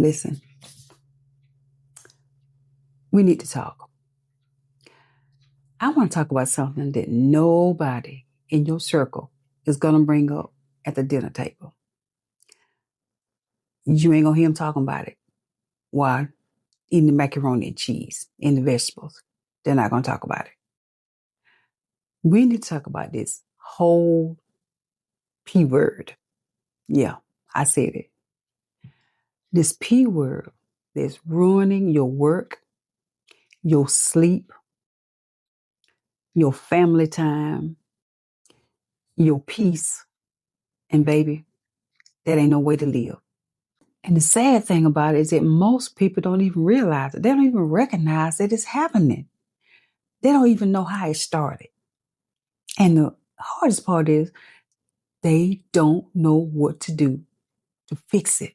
Listen, we need to talk. I want to talk about something that nobody in your circle is going to bring up at the dinner table. You ain't going to hear them talking about it while eating the macaroni and cheese and the vegetables. They're not going to talk about it. We need to talk about this whole P word. Yeah, I said it. This P word that's ruining your work, your sleep, your family time, your peace. And baby, that ain't no way to live. And the sad thing about it is that most people don't even realize it. They don't even recognize that it's happening. They don't even know how it started. And the hardest part is they don't know what to do to fix it.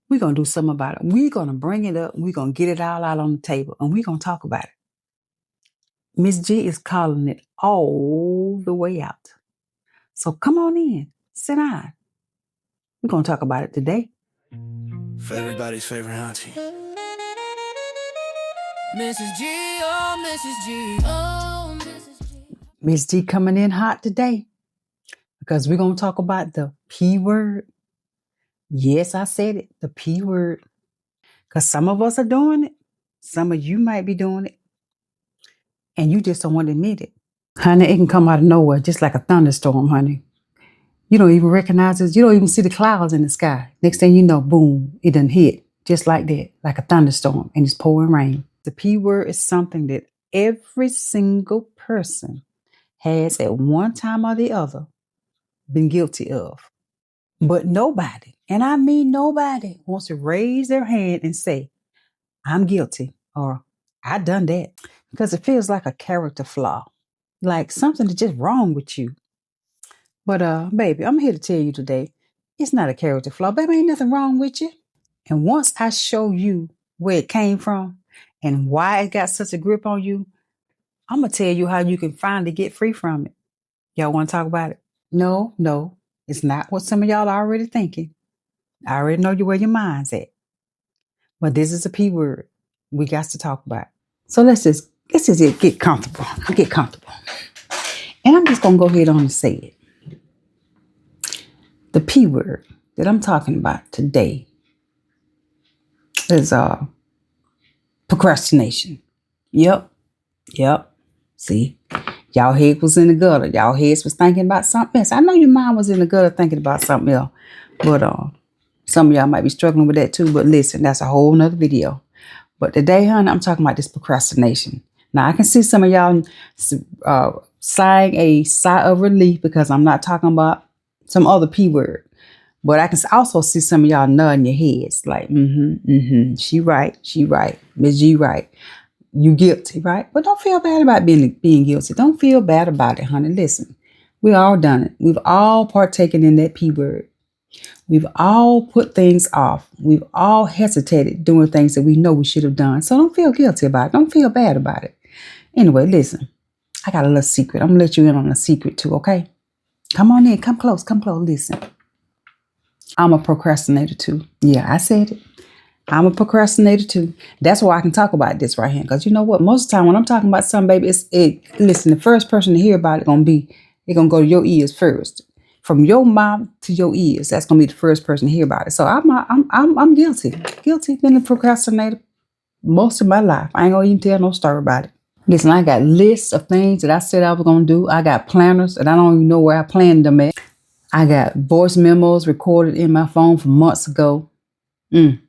We're going to do something about it. We're going to bring it up. We're going to get it all out on the table and we're going to talk about it. Miss G is calling it all the way out. So come on in, sit down. We're going to talk about it today. For everybody's favorite auntie. Mrs. G, oh, Mrs. G, oh, Mrs. G. Miss G coming in hot today because we're going to talk about the P word. Yes, I said it, the P word. Because some of us are doing it. Some of you might be doing it. And you just don't want to admit it. Honey, it can come out of nowhere, just like a thunderstorm, honey. You don't even recognize it. You don't even see the clouds in the sky. Next thing you know, boom, it done hit. Just like that, like a thunderstorm, and it's pouring rain. The P word is something that every single person has at one time or the other been guilty of. But nobody, and I mean nobody, wants to raise their hand and say, I'm guilty, or I done that. Because it feels like a character flaw, like something that's just wrong with you. But baby, I'm here to tell you today, it's not a character flaw. Baby, ain't nothing wrong with you. And once I show you where it came from and why it got such a grip on you, I'm going to tell you how you can finally get free from it. Y'all want to talk about it? No, it's not what some of y'all are already thinking. I already know where your mind's at. But this is a P word we got to talk about. So let's just get comfortable. Get comfortable. And I'm just going to go ahead on and say it. The P word that I'm talking about today is procrastination. Yep. See, y'all head was in the gutter. Y'all heads was thinking about something else. I know your mind was in the gutter thinking about something else. But some of y'all might be struggling with that too. But listen, that's a whole nother video. But today, honey, I'm talking about this procrastination. Now, I can see some of y'all sighing a sigh of relief because I'm not talking about some other P word. But I can also see some of y'all nodding your heads like, she right. Miss G right. You guilty, right? But don't feel bad about being guilty. Don't feel bad about it, honey. Listen, we all done it. We've all partaken in that P word. We've all put things off. We've all hesitated doing things that we know we should have done. So don't feel guilty about it. Don't feel bad about it. Anyway, listen, I got a little secret. I'm going to let you in on a secret too, okay? Come on in. Come close. Listen. I'm a procrastinator too. Yeah, I said it. I'm a procrastinator too. That's why I can talk about this right here. Because you know what? Most of the time when I'm talking about something, baby, listen, the first person to hear about it going to go to your ears first. From your mouth to your ears, that's going to be the first person to hear about it. So I'm guilty. Been a procrastinator most of my life. I ain't going to even tell no story about it. Listen, I got lists of things that I said I was going to do. I got planners and I don't even know where I planned them at. I got voice memos recorded in my phone from months ago. You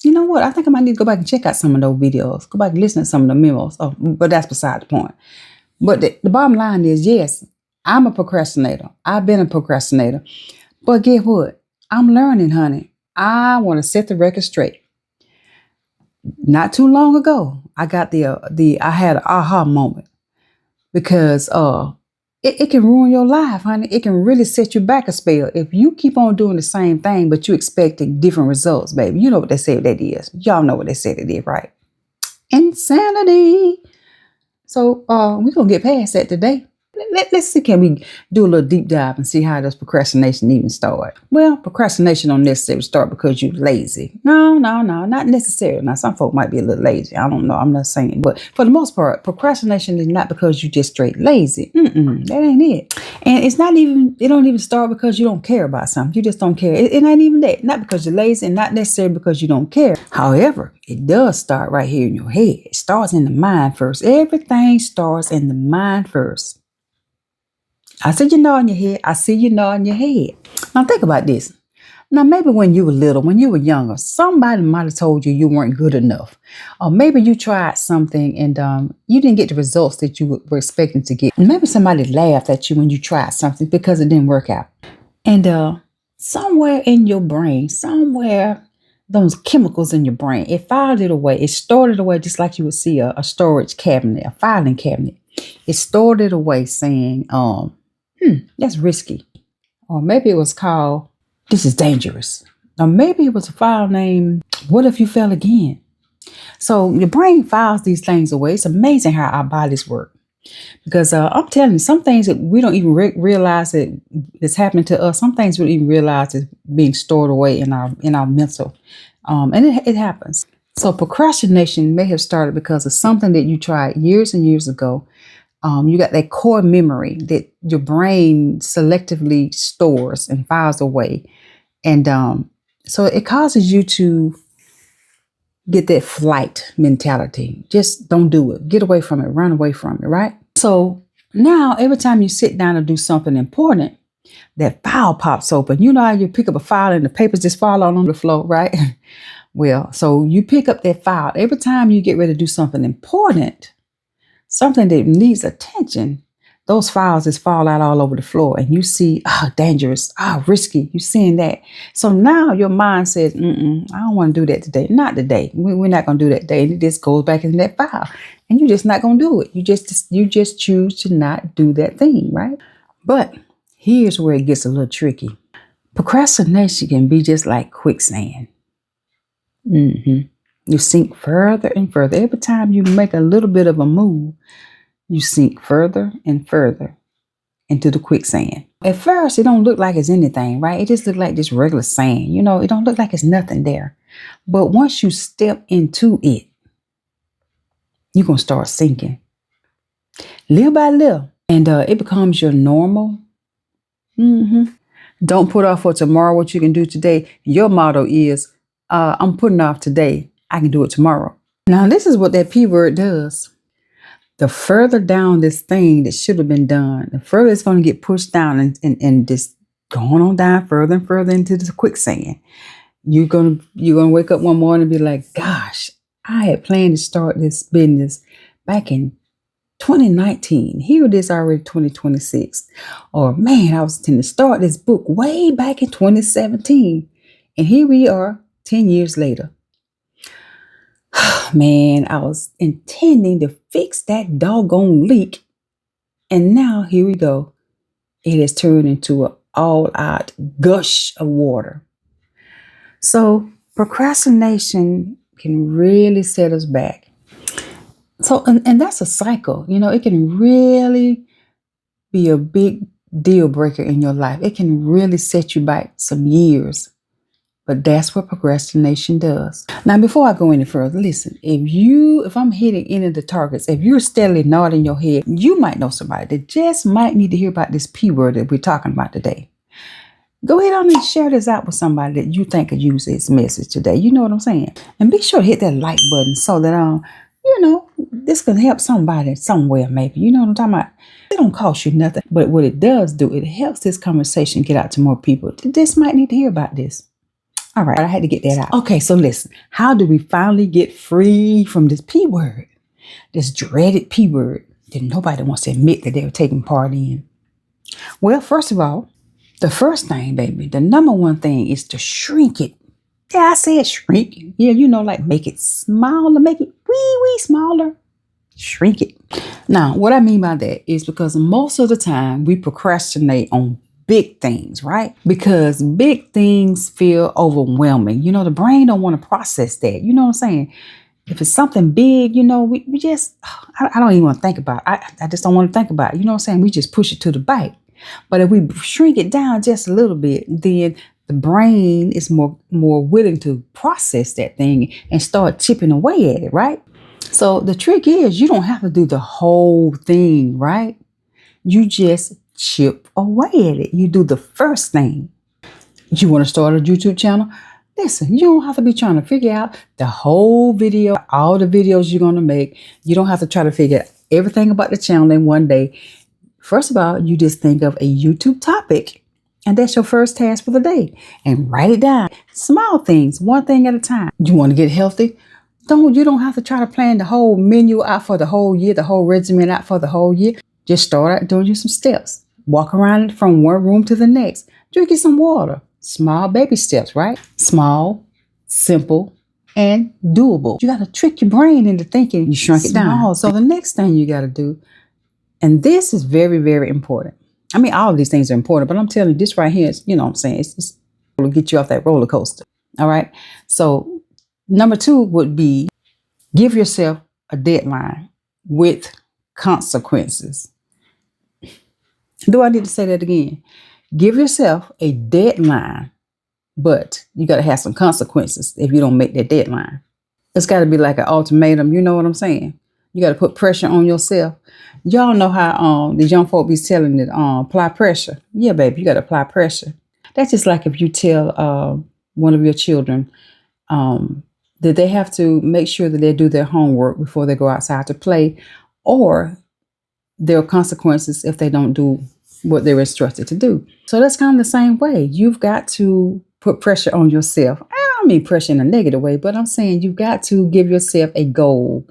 know what? I think I might need to go back and check out some of those videos. Go back and listen to some of the memos. Oh, but that's beside the point. But the bottom line is, yes, I'm a procrastinator. I've been a procrastinator. But guess what? I'm learning, honey. I want to set the record straight. Not too long ago, I got I had an aha moment because it can ruin your life, honey. It can really set you back a spell if you keep on doing the same thing, but you expecting different results, baby. You know what they say that is. Y'all know what they say it is, right? Insanity. So we're gonna get past that today. Let's see, can we do a little deep dive and see how does procrastination even start? Well, procrastination don't necessarily start because you're lazy. No, not necessarily. Now, some folk might be a little lazy. I don't know. I'm not saying. But for the most part, procrastination is not because you just straight lazy. That ain't it. And it don't even start because you don't care about something. You just don't care. It ain't even that. Not because you're lazy and not necessarily because you don't care. However, it does start right here in your head. It starts in the mind first. Everything starts in the mind first. I see you nodding your head. I see you nodding your head. Now think about this. Now maybe when you were little, when you were younger, somebody might have told you you weren't good enough. Or maybe you tried something and you didn't get the results that you were expecting to get. Maybe somebody laughed at you when you tried something because it didn't work out. And somewhere in your brain, somewhere those chemicals in your brain, it filed it away. It stored it away just like you would see a storage cabinet, a filing cabinet. It stored it away saying, that's risky. Or maybe it was called, this is dangerous. Or maybe it was a file named, what if you fell again? So your brain files these things away. It's amazing how our bodies work. Because I'm telling you, some things that we don't even realize that it's happening to us. Some things we don't even realize is being stored away in our mental. And it happens. So procrastination may have started because of something that you tried years and years ago. You got that core memory that your brain selectively stores and files away. And so it causes you to get that flight mentality. Just don't do it. Get away from it. Run away from it, right? So now every time you sit down to do something important, that file pops open. You know how you pick up a file and the papers just fall out on the floor, right? Well, so you pick up that file. Every time you get ready to do something important, something that needs attention, those files just fall out all over the floor and you see, dangerous, risky. You're seeing that. So now your mind says, I don't want to do that today. Not today. We're not going to do that today. And it just goes back into that file and you're just not going to do it. You just choose to not do that thing, right? But here's where it gets a little tricky. Procrastination can be just like quicksand. You sink further and further. Every time you make a little bit of a move, you sink further and further into the quicksand. At first, it don't look like it's anything, right? It just look like just regular sand. You know, it don't look like it's nothing there. But once you step into it, you're going to start sinking. Little by little. And it becomes your normal. Don't put off for tomorrow what you can do today. Your motto is, I'm putting off today. I can do it tomorrow. Now, this is what that P word does. The further down this thing that should have been done, the further it's going to get pushed down and just going on down further and further into the quicksand. You're gonna wake up one morning and be like, gosh, I had planned to start this business back in 2019. Here it is already 2026. Or man, I was intending to start this book way back in 2017. And here we are 10 years later. Man, I was intending to fix that doggone leak. And now here we go. It has turned into an all-out gush of water. So procrastination can really set us back. So, and that's a cycle. You know, it can really be a big deal breaker in your life. It can really set you back some years. But that's what procrastination does. Now, before I go any further, listen, if I'm hitting any of the targets, if you're steadily nodding your head, you might know somebody that just might need to hear about this P word that we're talking about today. Go ahead on and share this out with somebody that you think could use this message today. You know what I'm saying? And be sure to hit that like button so that, this can help somebody somewhere maybe. You know what I'm talking about? It don't cost you nothing. But what it does do, it helps this conversation get out to more people. This might need to hear about this. All right, I had to get that out. Okay, so listen, how do we finally get free from this P word? This dreaded P word that nobody wants to admit that they were taking part in? Well, first of all, the first thing, baby, the number one thing is to shrink it. Yeah, I said shrink. Yeah, like make it smaller, make it wee smaller. Shrink it. Now, what I mean by that is because most of the time we procrastinate on big things, right? Because big things feel overwhelming. The brain don't want to process that. You know what I'm saying? If it's something big, we just, I don't even want to think about it. I just don't want to think about it. You know what I'm saying? We just push it to the bite. But if we shrink it down just a little bit, then the brain is more willing to process that thing and start chipping away at it, right? So the trick is you don't have to do the whole thing, right? You just chip away at it. You do the first thing. You want to start a YouTube channel? Listen, you don't have to be trying to figure out the whole video, all the videos you're going to make. You don't have to try to figure out everything about the channel in one day. First of all, you just think of a YouTube topic, and that's your first task for the day. And write it down. Small things, one thing at a time. You want to get healthy? You don't have to try to plan the whole menu out for the whole year, the whole regimen out for the whole year. Just start out doing you some steps. Walk around from one room to the next. Drinking some water. Small baby steps, right? Small, simple, and doable. You got to trick your brain into thinking you shrunk it down. So the next thing you got to do, and this is very, very important. I mean, all of these things are important, but I'm telling you, this right here is, you know what I'm saying, it's just to get you off that roller coaster. All right. So number 2 would be give yourself a deadline with consequences. Do I need to say that again? Give yourself a deadline, but you got to have some consequences if you don't make that deadline. It's got to be like an ultimatum. You know what I'm saying? You got to put pressure on yourself. Y'all know how the young folk be telling it, apply pressure. Yeah, baby, you got to apply pressure. That's just like if you tell one of your children that they have to make sure that they do their homework before they go outside to play, or there are consequences if they don't do what they're instructed to do. So that's kind of the same way. You've got to put pressure on yourself. I don't mean pressure in a negative way, but I'm saying you've got to give yourself a goal,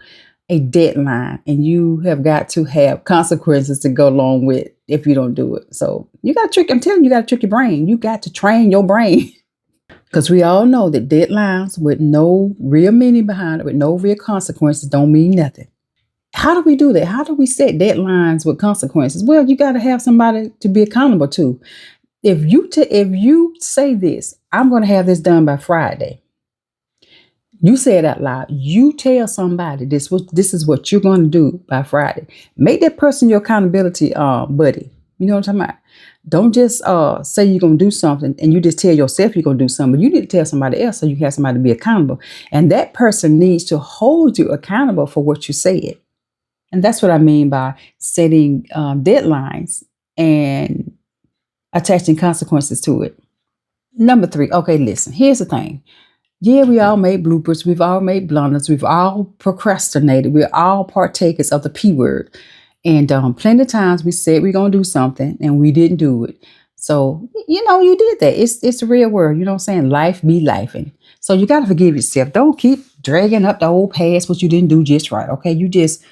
a deadline, and you have got to have consequences to go along with if you don't do it. So I'm telling you, you got to trick your brain. You got to train your brain. Because we all know that deadlines with no real meaning behind it, with no real consequences, don't mean nothing. How do we do that? How do we set deadlines with consequences? Well, you got to have somebody to be accountable to. If you say this, I'm going to have this done by Friday. You say it out loud. You tell somebody this is what you're going to do by Friday. Make that person your accountability buddy. You know what I'm talking about? Don't just say you're going to do something and you just tell yourself you're going to do something. You need to tell somebody else so you have somebody to be accountable. And that person needs to hold you accountable for what you said. And that's what I mean by setting deadlines and attaching consequences to it. Number 3. Okay, listen, here's the thing. Yeah, we all made bloopers. We've all made blunders. We've all procrastinated. We're all partakers of the P word. And plenty of times we said we're going to do something and we didn't do it. So, you did that. It's a real word. You know what I'm saying? Life be lifing. So you got to forgive yourself. Don't keep dragging up the old past, what you didn't do just right. Okay, you just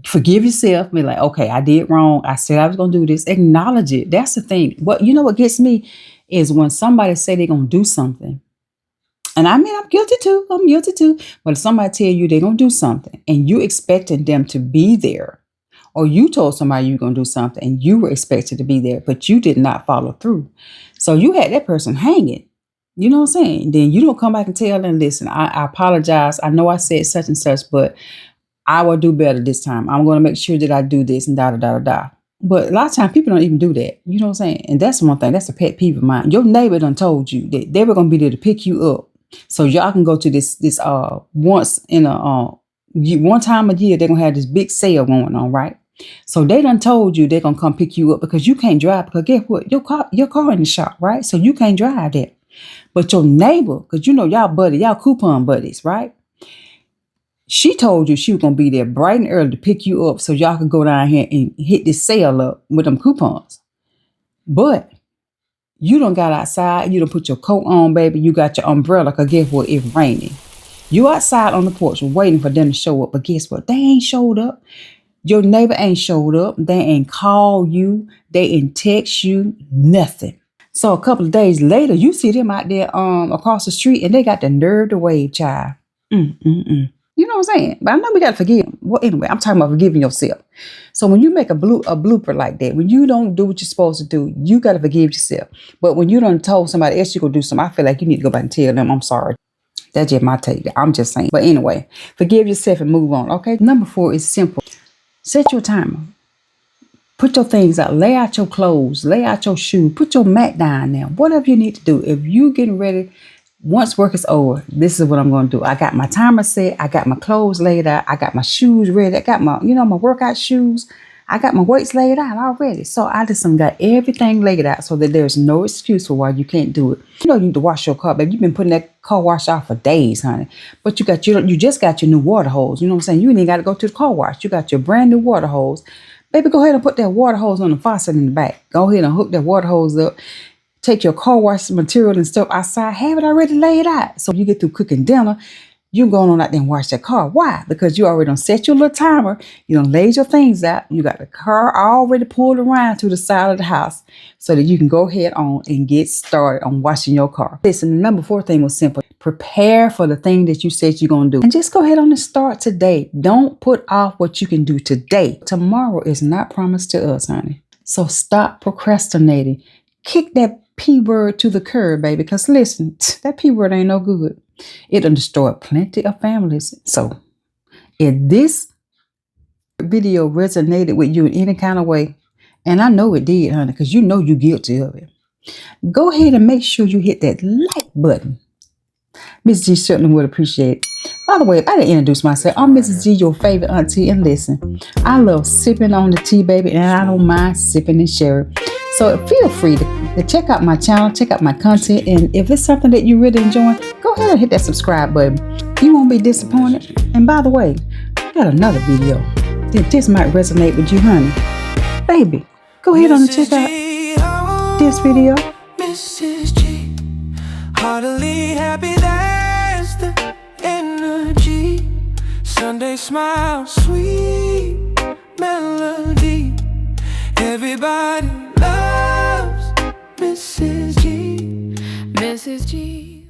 forgive yourself. Be like, okay, I did wrong. I said I was going to do this. Acknowledge it. That's the thing. What gets me is when somebody say they're going to do something. And I mean, I'm guilty too. But if somebody tell you they're going to do something and you expecting them to be there, or you told somebody you're going to do something and you were expected to be there, but you did not follow through. So you had that person hanging. You know what I'm saying? Then you don't come back and tell them, listen, I apologize. I know I said such and such, but I will do better this time. I'm going to make sure that I do this and da. But a lot of times people don't even do that. You know what I'm saying? And that's one thing. That's a pet peeve of mine. Your neighbor done told you that they were going to be there to pick you up. So y'all can go to this once in one time a year, they're going to have this big sale going on, right? So they done told you they're going to come pick you up because you can't drive. Because guess what? Your car in the shop, right? So you can't drive that. But your neighbor, because y'all coupon buddies, right? She told you she was going to be there bright and early to pick you up so y'all could go down here and hit this sale up with them coupons. But you done got outside. You done put your coat on, baby. You got your umbrella because guess what? It's raining. You outside on the porch waiting for them to show up. But guess what? They ain't showed up. Your neighbor ain't showed up. They ain't called you. They ain't text you. Nothing. So a couple of days later, you see them out there across the street and they got the nerve to wave, child. You know what I'm saying? But I know we got to forgive them. Well, anyway, I'm talking about forgiving yourself. So when you make a blooper like that, when you don't do what you're supposed to do, you got to forgive yourself. But when you done told somebody else you're going to do something, I feel like you need to go back and tell them, I'm sorry. That's just my take. I'm just saying. But anyway, forgive yourself and move on, okay? Number 4 is simple. Set your timer. Put your things out. Lay out your clothes. Lay out your shoes. Put your mat down now. Whatever you need to do. If you getting ready, once work is over, this is what I'm going to do. I got my timer set. I got my clothes laid out. I got my shoes ready. I got my, my workout shoes. I got my weights laid out already. So I just got everything laid out so that there's no excuse for why you can't do it. You need to wash your car, baby. You've been putting that car wash out for days, honey. But you just got your new water hose. You know what I'm saying? You ain't got to go to the car wash. You got your brand new water hose. Baby, go ahead and put that water hose on the faucet in the back. Go ahead and hook that water hose up. Take your car wash material and stuff outside. Have it already laid out. So you get through cooking dinner, you going on out there and wash that car. Why? Because you already done set your little timer. You done laid your things out. You got the car already pulled around to the side of the house so that you can go ahead on and get started on washing your car. Listen, the number 4 thing was simple. Prepare for the thing that you said you're going to do. And just go ahead on and start today. Don't put off what you can do today. Tomorrow is not promised to us, honey. So stop procrastinating. Kick that P word to the curb, baby. Because listen, that P word ain't no good. It'll destroy plenty of families. So if this video resonated with you in any kind of way, and I know it did, honey, because you know you're guilty of it, go ahead and make sure you hit that like button. Mrs. G certainly would appreciate it. By the way, if I didn't introduce myself, I'm Mrs. G, your favorite auntie. And listen, I love sipping on the tea, baby, and I don't mind sipping and sharing. So feel free to check out my channel, check out my content, and if it's something that you really enjoy, go ahead and hit that subscribe button. You won't be disappointed. And by the way, I got another video that this might resonate with you, honey. Baby, go ahead on and check out this video. Mrs. G, heartily happy, that's the energy. Sunday smile, sweet melody. Everybody loves Mrs. G. Mrs. G.